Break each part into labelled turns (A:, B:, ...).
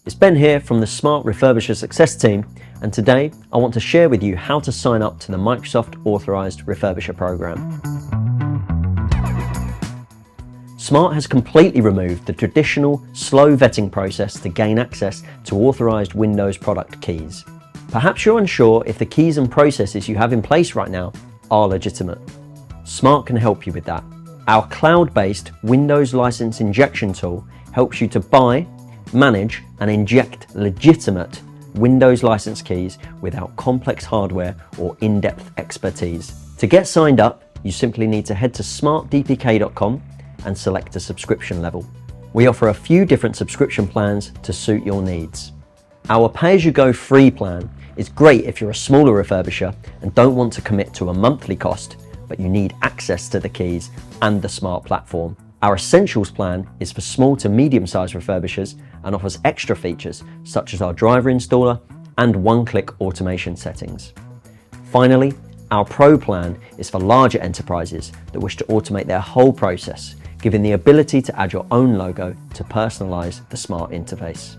A: It's Ben here from the Smart Refurbisher Success Team, and today I want to share with you how to sign up to the Microsoft Authorized Refurbisher program. Smart has completely removed the traditional slow vetting process to gain access to authorized Windows product keys. Perhaps you're unsure if the keys and processes you have in place right now are legitimate. Smart can help you with that. Our cloud-based Windows license injection tool helps you to buy, manage and inject legitimate Windows license keys without complex hardware or in-depth expertise. To get signed up, you simply need to head to smartdpk.com and select a subscription level. We offer a few different subscription plans to suit your needs. Our pay-as-you-go free plan is great if you're a smaller refurbisher and don't want to commit to a monthly cost, but you need access to the keys and the Smart platform. Our Essentials plan is for small to medium-sized refurbishers and offers extra features such as our driver installer and one-click automation settings. Finally, our Pro plan is for larger enterprises that wish to automate their whole process, giving the ability to add your own logo to personalize the Smart interface.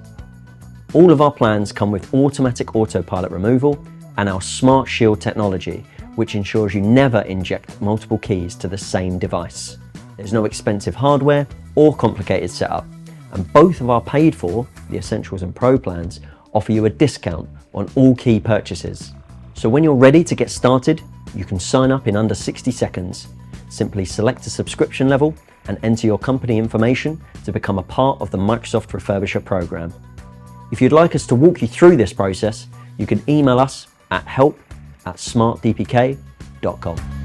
A: All of our plans come with automatic autopilot removal and our Smart Shield technology, which ensures you never inject multiple keys to the same device. There's no expensive hardware or complicated setup, and both of our paid for, the Essentials and Pro plans, offer you a discount on all key purchases. So when you're ready to get started, you can sign up in under 60 seconds. Simply select a subscription level and enter your company information to become a part of the Microsoft Refurbisher program. If you'd like us to walk you through this process, you can email us at help@smartdpk.com.